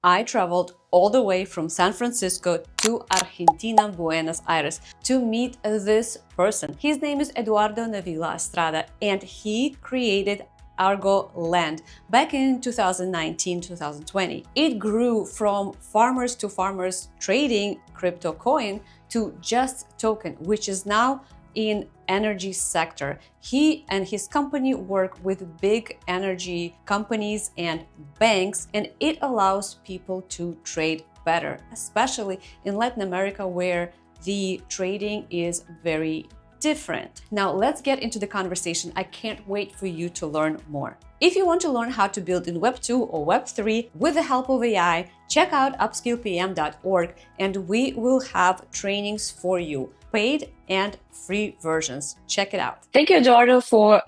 I traveled all the way from San Francisco to Argentina, Buenos Aires, to meet this person. His name is Eduardo Novillo Astrada, and he created Argorand back in 2019-2020. It grew from farmers to farmers trading crypto coin to Justoken, which is now in energy sector. He and his company work with big energy companies and banks, and it allows people to trade better, especially in Latin America where the trading is very different. Now let's get into the conversation. I can't wait for you to learn more. If you want to learn how to build in Web 2 or Web 3 with the help of AI, check out upskillpm.org and we will have trainings for you, paid and free versions. Check it out. Thank you, Eduardo, for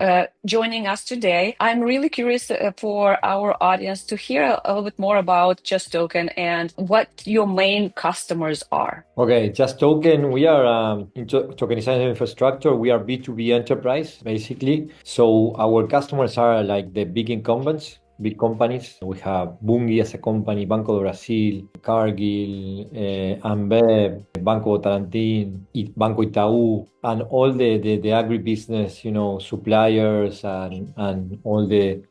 joining us today. I'm really curious for our audience to hear a little bit more about Justoken and what your main customers are. Okay, Justoken, we are in tokenization infrastructure. We are B2B enterprise, basically. So our customers are like the big incumbents, big companies. We have Bunge as a company, Banco do Brasil, Cargill, Ambev, Banco Votorantim, Banco Itaú, and all the agribusiness, suppliers and all the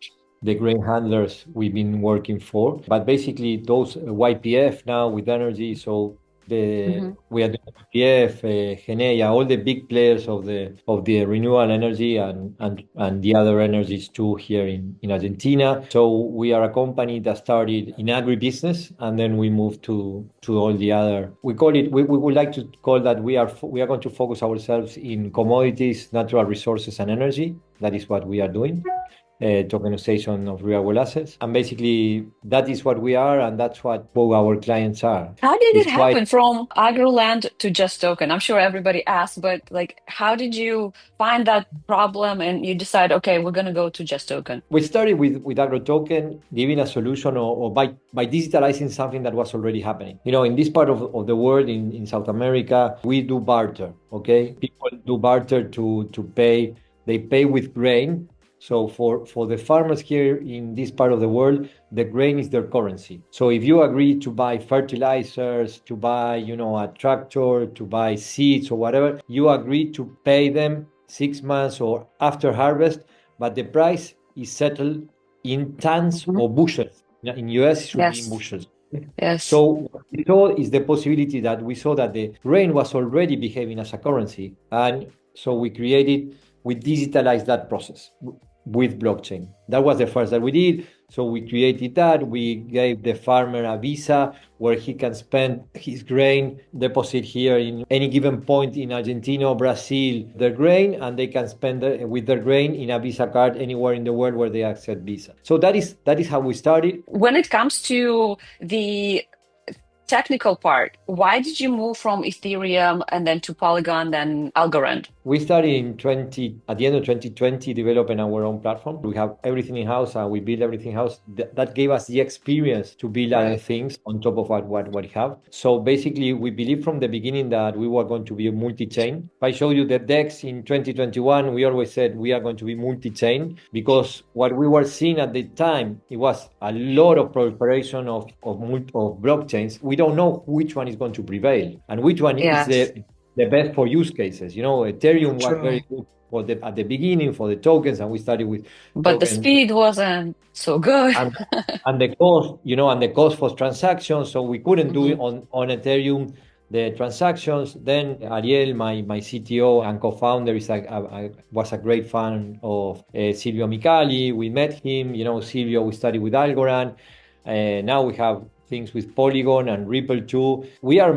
grain handlers we've been working for. But basically those YPF now with energy, so we are doing YPF, Genea, all the big players of the renewable energy and the other energies too here in Argentina. So we are a company that started in agribusiness and then we moved to all the other. We would like to call that we are going to focus ourselves in commodities, natural resources, and energy. That is what we are doing. Tokenization of renewable assets, and basically that is what we are, and that's what both our clients are. How did it happen from Agroland to Justoken? I'm sure everybody asked, but how did you find that problem and you decide, okay, we're going to go to Justoken? We started with Agrotoken, giving a solution or by digitalizing something that was already happening. In this part of the world, in South America, we do barter. Okay, people do barter to pay. They pay with grain. So for the farmers here in this part of the world, the grain is their currency. So if you agree to buy fertilizers, to buy, a tractor, to buy seeds or whatever, you agree to pay them 6 months or after harvest, but the price is settled in tons or bushels. In US, it should be in bushels. Yes. So what we saw is the possibility that we saw that the grain was already behaving as a currency. And so we digitalized that process with blockchain. That was the first that we did. So we created that. We gave the farmer a visa where he can spend his grain, deposit here in any given point in Argentina or Brazil, their grain, and they can spend with their grain in a Visa card anywhere in the world where they accept Visa. So that is how we started. When it comes to the technical part, why did you move from Ethereum and then to Polygon, then Algorand? We started at the end of 2020, developing our own platform. We have everything in-house and we build everything in-house. That gave us the experience to build other things on top of what we have. So basically, we believed from the beginning that we were going to be a multi-chain. If I show you the DEX in 2021, we always said we are going to be multi-chain because what we were seeing at the time, it was a lot of proliferation of blockchains. We don't know which one is going to prevail and which one is the best for use cases. Ethereum was very good at the beginning for the tokens, and we started with. But the speed wasn't so good, and the cost, and the cost for transactions. So we couldn't do it on Ethereum the transactions. Then Ariel, my CTO and co-founder, was a great fan of Silvio Micali. We met him. Silvio, we studied with Algorand. Now we have things with Polygon and Ripple too. We are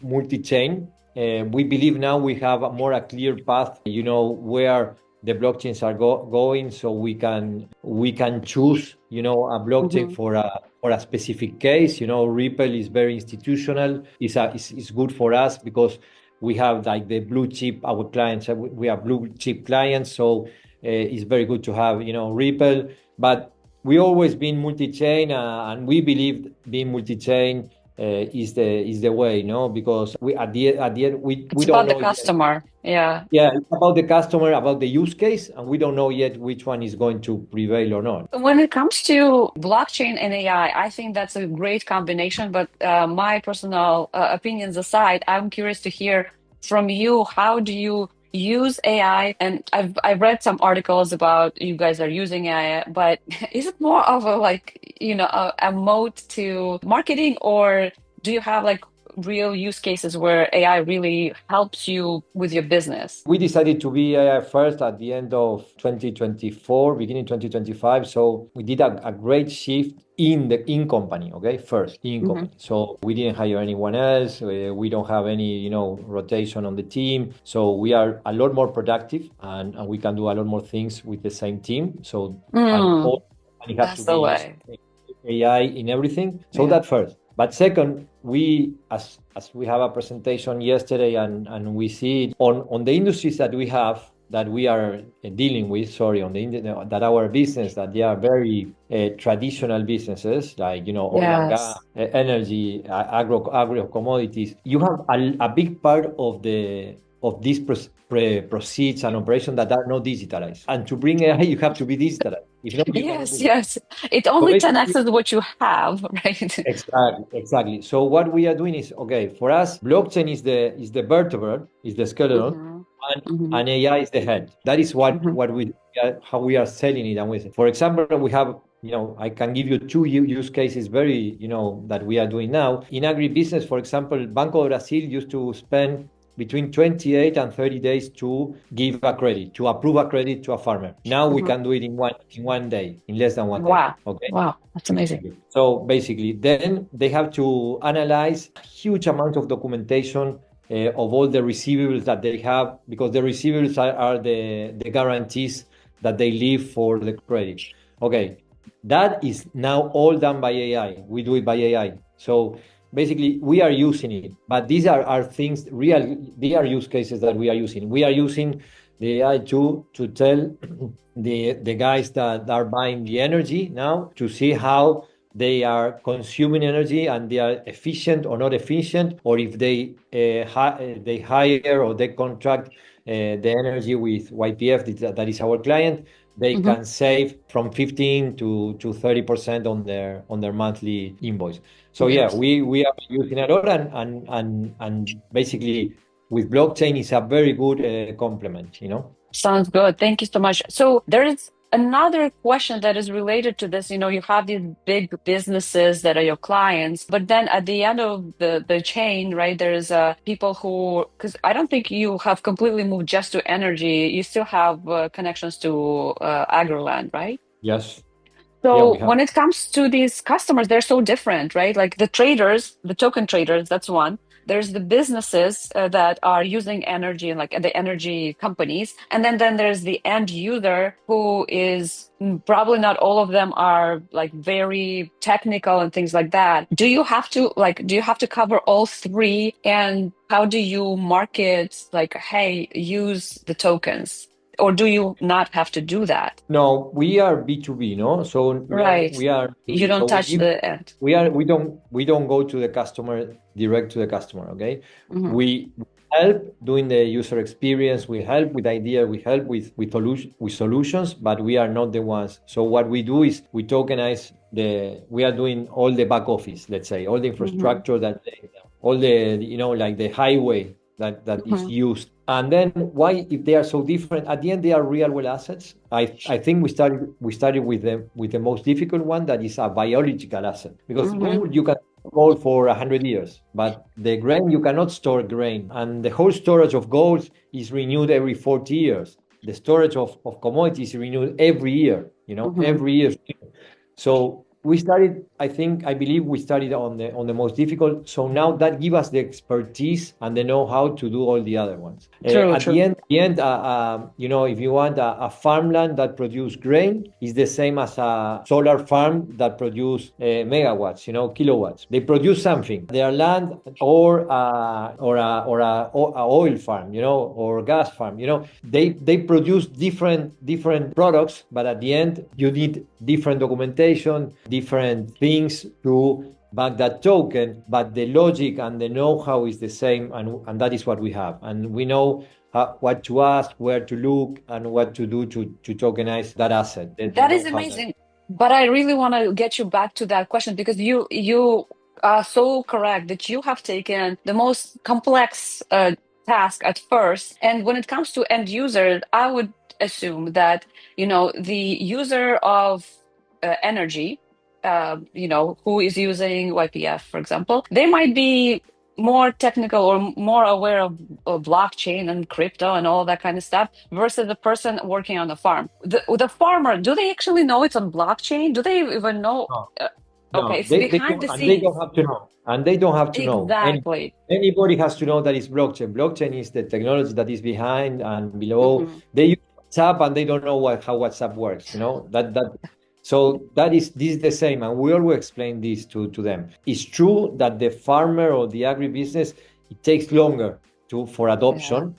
multi-chain. We believe now we have a clear path, where the blockchains are going, so we can choose, a blockchain for a specific case. Ripple is very institutional. It's good for us because we have the blue chip. Our clients, we have blue chip clients, so it's very good to have Ripple. But we always been multi-chain, and we believe being multi-chain is the way, no? Because we at the end we It's don't about the know customer. yet. Yeah. It's about the customer, about the use case, and we don't know yet which one is going to prevail or not. When it comes to blockchain and AI, I think that's a great combination. But my personal opinions aside, I'm curious to hear from you. How do you use AI? And I've read some articles about you guys are using AI, but is it more of a a mode to marketing, or do you have like real use cases where AI really helps you with your business? We decided to be AI first at the end of 2024, beginning 2025. So we did a great shift in the company, okay? First in Mm-hmm. company. So we didn't hire anyone else. We don't have any, rotation on the team. So we are a lot more productive and we can do a lot more things with the same team. So and all company have to That's be the using way. AI in everything. So Yeah. that first. But second, we as we have a presentation yesterday and we see it on the industries that we have that we are dealing with, on the that our business, that they are very traditional businesses like oil and gas, Yes. energy, agro commodities. You have a big part of these proceeds and operations that are not digitalized. And to bring AI, you have to be digitalized. If not, you cannot Yes, do it. yes. It So only basically, 10x's what you have, right? exactly. So what we are doing is, okay, for us, blockchain is the vertebra, is the skeleton, Hmm. and, Hmm. and AI is the head. That is Hmm. what we how we are selling it. And we say, for example, we have, I can give you two use cases very, that we are doing now. In agribusiness, for example, Banco do Brasil used to spend between 28 and 30 days to give a credit, to approve a credit to a farmer. Now we Hmm. can do it in one day, in less than 1 day. Wow. Okay. Wow. That's amazing. Exactly. So basically, then they have to analyze a huge amount of documentation of all the receivables that they have, because the receivables are the guarantees that they leave for the credit. Okay, that is now all done by AI. We do it by AI. So basically, we are using it, but these are things they are use cases that we are using. We are using the AI to tell the guys that are buying the energy now to see how they are consuming energy and they are efficient or not efficient, or if they they hire or they contract the energy with YPF, that is our client, they Hmm. can save from 15 to 30% on their monthly invoice. So yeah, Yes. we are using a lot, and basically with blockchain is a very good complement. Sounds good. Thank you so much. So there is another question that is related to this. You have these big businesses that are your clients, but then at the end of the chain, right, there's people who, because I don't think you have completely moved just to energy. You still have connections to Agroland, right? Yes. Yeah, we So have. when it comes to these customers, they're so different, right? Like the traders, the token traders, that's one. There's the businesses that are using energy, like the energy companies. And then there's the end user who is probably not all of them are like very technical and things like that. Do you have to cover all three? And how do you market like, hey, use the tokens? Or do you not have to do that? No, we are B2B, no? So Right. we are You B2B. So don't touch the end. we don't go to the customer, direct to the customer, okay? Hmm. We help doing the user experience, we help with idea, we help with solutions, but we are not the ones. So what we do is we are doing all the back office, let's say, all the Hmm. infrastructure all the, like the highway that is Hmm. used. And then why, if they are so different, at the end they are real world assets. I think we started with the most difficult one, that is a biological asset, because Hmm. gold you can hold for 100 years, but the grain you cannot store grain, and the whole storage of gold is renewed every 40 years. The storage of commodities is renewed every year, Hmm. every year. So I believe we started on the most difficult. So now that give us the expertise and the know-how to do all the other ones. True, At true. the end, if you want a farmland that produce grain, is the same as a solar farm that produce megawatts, kilowatts. They produce something. Their land or a oil farm, or gas farm, they produce different products, but at the end you need different documentation, different things to back that token, but the logic and the know-how is the same, and that is what we have. And we know what to ask, where to look, and what to do to tokenize that asset. That is amazing. But I really want to get you back to that question, because you are so correct that you have taken the most complex task at first. And when it comes to end user, I would assume that, the user of energy, who is using YPF, for example, they might be more technical or more aware of blockchain and crypto and all that kind of stuff versus the person working on the farm. The farmer, do they actually know it's on blockchain? Do they even know? No. Okay, it's they behind the and scenes. they don't have to know. And they don't have to Exactly. know. Anybody has to know that it's blockchain. Blockchain is the technology that is behind and below. They use WhatsApp and they don't know how WhatsApp works. So this is the same, and we always explain this to them. It's true that the farmer or the agribusiness, it takes longer for adoption,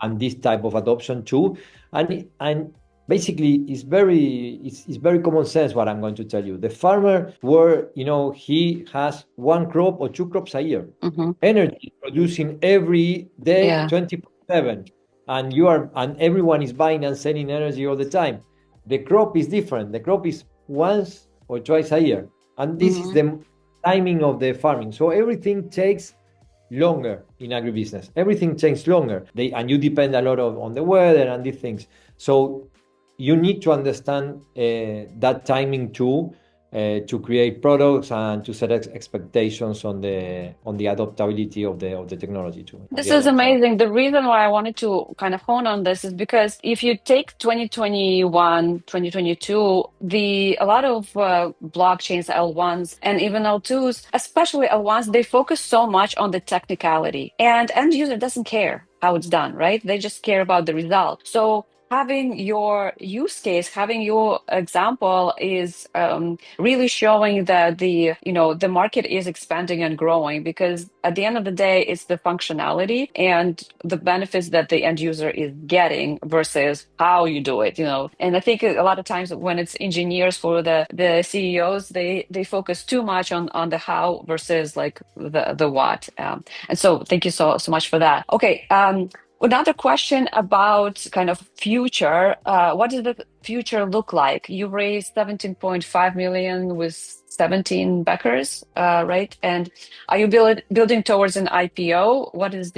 and this type of adoption too, and basically it's very common sense what I'm going to tell you. The farmer, where he has one crop or two crops a year, energy producing every day, 24/7, and everyone is buying and selling energy all the time. The crop is different. The crop is once or twice a year. And this is the timing of the farming. So everything takes longer in agribusiness. Everything takes longer. And you depend a lot on the weather and these things. So you need to understand that timing too, to create products and to set expectations on the adaptability of the technology too. This is amazing. The reason why I wanted to kind of hone on this is because if you take 2021, 2022, a lot of blockchains, L1s and even L2s, especially L1s, they focus so much on the technicality, and end user doesn't care how it's done, right? They just care about the result. So having your use case, having your example is really showing that the market is expanding and growing, because at the end of the day, it's the functionality and the benefits that the end user is getting versus how you do it. And I think a lot of times when it's engineers for the CEOs, they focus too much on the how versus like the what. And so thank you so much for that. Okay. Another question about kind of future. What does the future look like? You raised 17.5 million with 17 backers, right? And are you building towards an IPO? What is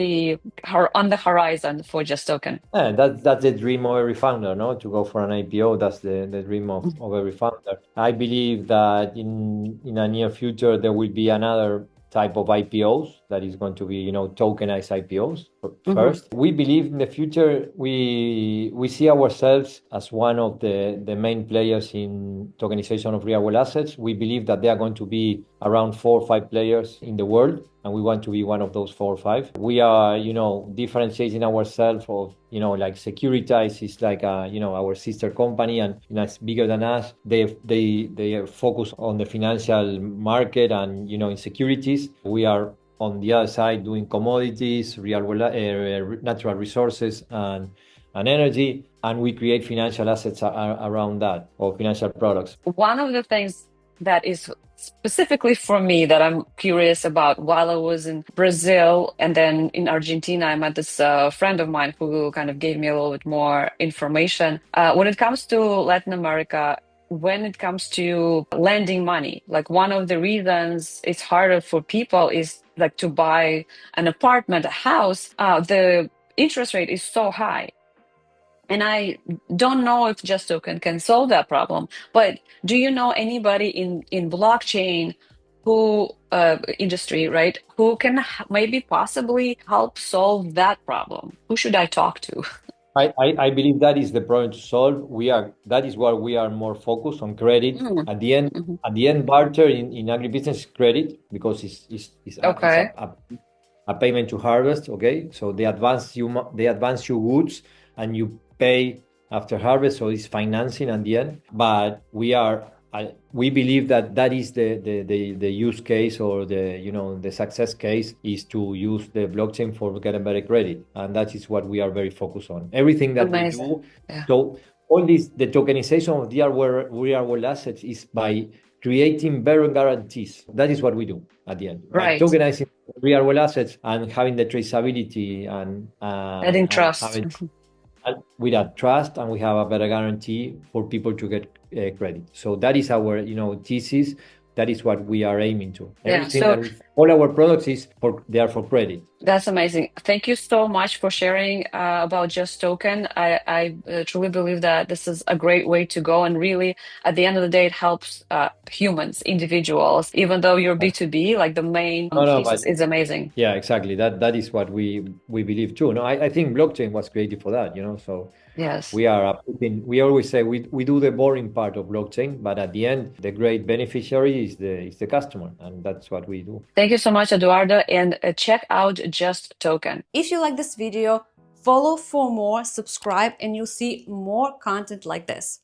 on the horizon for Justoken? Yeah, that's the dream of every founder, no? To go for an IPO. That's the dream of every founder. I believe that in a near future there will be another type of IPOs that is going to be, tokenized IPOs first. We believe in the future, we see ourselves as one of the main players in tokenization of real world assets. We believe that there are going to be around 4 or 5 players in the world, and we want to be one of those 4 or 5. We are, differentiating ourselves of, like Securitize is like, our sister company, and it's bigger than us. They are focused on the financial market and, in securities. We are on the other side doing commodities, real world, natural resources, and energy, and we create financial assets around that, or financial products. One of the things that is specifically for me that I'm curious about, while I was in Brazil and then in Argentina, I met this friend of mine who kind of gave me a little bit more information. When it comes to Latin America, when it comes to lending money, like one of the reasons it's harder for people is like to buy an apartment, a house, the interest rate is so high. And I don't know if Justoken can solve that problem, but do you know anybody in blockchain industry, right, who can maybe possibly help solve that problem? Who should I talk to? I believe that is the problem to solve. That is why we are more focused on credit. At the end, barter in agribusiness is credit, because it's a payment to harvest. Okay, so they advance you goods and you pay after harvest, so it's financing at the end. But we believe that is the use case, or the success case is to use the blockchain for getting better credit, and that is what we are very focused on. Everything that we do. So all this, the tokenization of real world assets, is by creating better guarantees. That is what we do at the end. By Right. tokenizing real world assets and having the traceability and Adding trust. and with that trust, and we have a better guarantee for people to get credit. So that is our, thesis. That is what we are aiming to. Everything all our products they are for credit. That's amazing. Thank you so much for sharing about Justoken. I truly believe that this is a great way to go, and really, at the end of the day, it helps humans, individuals. Even though you're B2B, like the main thesis is amazing. Yeah, exactly. That is what we believe too. No, I think blockchain was created for that. So. Yes. We always say we do the boring part of blockchain, but at the end, the great beneficiary is the customer, and that's what we do. Thank you so much, Eduardo, and check out Justoken. If you like this video, follow for more, subscribe, and you'll see more content like this.